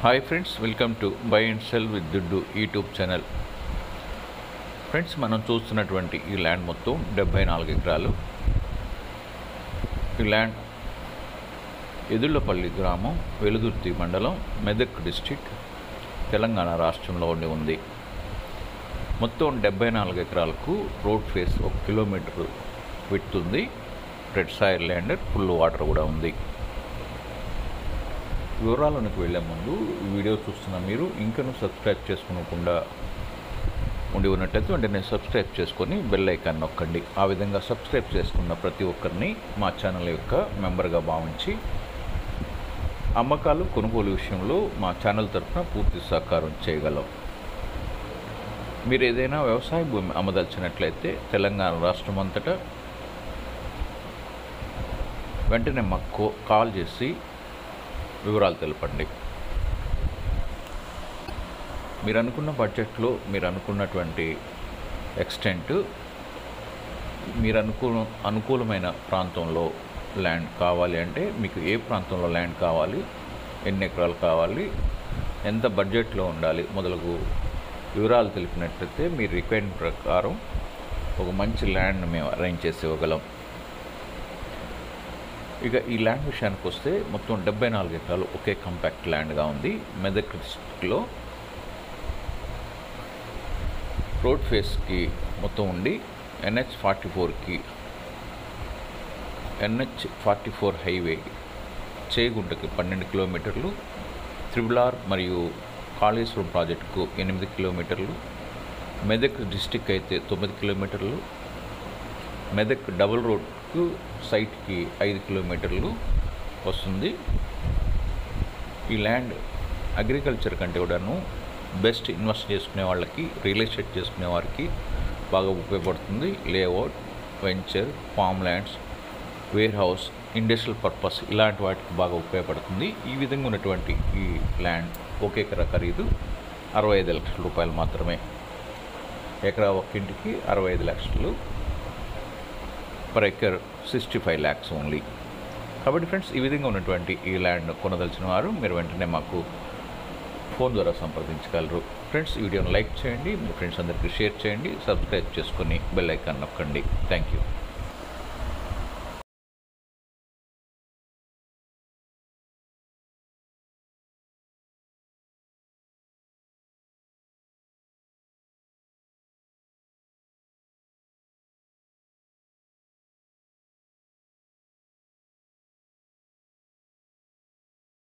Hi friends, welcome to buy and cell with దుడ్డు YouTube channel. Friends, మనం చూస్తున్నటువంటి ఈ ల్యాండ్ మొత్తం 74 ఎకరాలు. ఈ ల్యాండ్ ఎదుళ్లపల్లి గ్రామం, వెలుదుర్తి మండలం, మెదక్ డిస్టిక్, తెలంగాణ రాష్ట్రంలో ఉంది. మొత్తం 74 ఎకరాలకు రోడ్ ఫేస్ 1 కిలోమీటర్ విడ్త్ ఉంది. Red soil land, full water కూడా ఉంది. వివరాలకు వెళ్ళే ముందు వీడియో చూస్తున్న మీరు ఇంకనూ సబ్స్క్రైబ్ చేసుకోకుండా ఉండి ఉన్నట్లయితే వెంటనే సబ్స్క్రైబ్ చేసుకొని బెల్ ఐకాన్ నొక్కండి. ఆ విధంగా సబ్స్క్రైబ్ చేసుకున్న ప్రతి ఒక్కరిని మా ఛానల్ యొక్క మెంబర్గా భావించి అమ్మకాలు కొనుగోలు విషయంలో మా ఛానల్ తరఫున పూర్తి సహకారం చేయగలం. మీరు ఏదైనా వ్యవసాయ భూమి అమ్మదలిచినట్లయితే తెలంగాణ రాష్ట్రం అంతటా వెంటనే మాకు కాల్ చేసి వివరాలు తెలపండి. మీరు అనుకున్న బడ్జెట్లో మీరు అనుకున్నటువంటి ఎక్స్టెంట్, మీరు అనుకూలమైన ప్రాంతంలో ల్యాండ్ కావాలి అంటే మీకు ఏ ప్రాంతంలో ల్యాండ్ కావాలి, ఎన్ని ఎకరాలు కావాలి, ఎంత బడ్జెట్లో ఉండాలి మొదలగు వివరాలు తెలిపినట్లయితే మీ రిక్వైర్మెంట్ ప్రకారం ఒక మంచి ల్యాండ్ మేము అరేంజ్ చేసి ఇవ్వగలం. ఇక ఈ ల్యాండ్ విషయానికి వస్తే మొత్తం 74 ఎకరాలు ఒకే కాంపాక్ట్ ల్యాండ్గా ఉంది. మెదక్ డిస్ట్రిక్ట్లో రోడ్ ఫేస్కి మొత్తం ఉండి NH44 హైవే చేగుంటకి 12 కిలోమీటర్లు, త్రిబుల్ మరియు కాళేశ్వరం ప్రాజెక్టుకు 8 కిలోమీటర్లు, మెదక్ డిస్టిక్ అయితే 9 కిలోమీటర్లు, మెదక్ డబుల్ రోడ్కు సైట్కి 5 కిలోమీటర్లు వస్తుంది. ఈ ల్యాండ్ అగ్రికల్చర్ కంటే కూడాను బెస్ట్ ఇన్వెస్ట్ చేసుకునే వాళ్ళకి, రియల్ ఎస్టేట్ చేసుకునే వారికి బాగా ఉపయోగపడుతుంది. Layout, venture, farm lands, warehouse, industrial purpose ఇలాంటి వాటికి బాగా ఉపయోగపడుతుంది. ఈ విధంగా ఉన్నటువంటి ఈ ల్యాండ్ ఒక ఎకరా ఖరీదు 65 లక్షల రూపాయలు మాత్రమే. ఎకరా ఒక్కింటికి 65 లక్షలు, పర్ ఎకర్ 65 lakhs ఓన్లీ. కాబట్టి ఫ్రెండ్స్, ఈ విధంగా ఉన్నటువంటి ఈ ల్యాండ్ కొనదలిచిన వారు మీరు వెంటనే మాకు ఫోన్ ద్వారా సంప్రదించగలరు. ఫ్రెండ్స్, ఈ వీడియోను లైక్ చేయండి, మీ ఫ్రెండ్స్ అందరికీ షేర్ చేయండి, సబ్స్క్రైబ్ చేసుకొని బెల్ ఐకాన్ నొక్కండి. Thank you.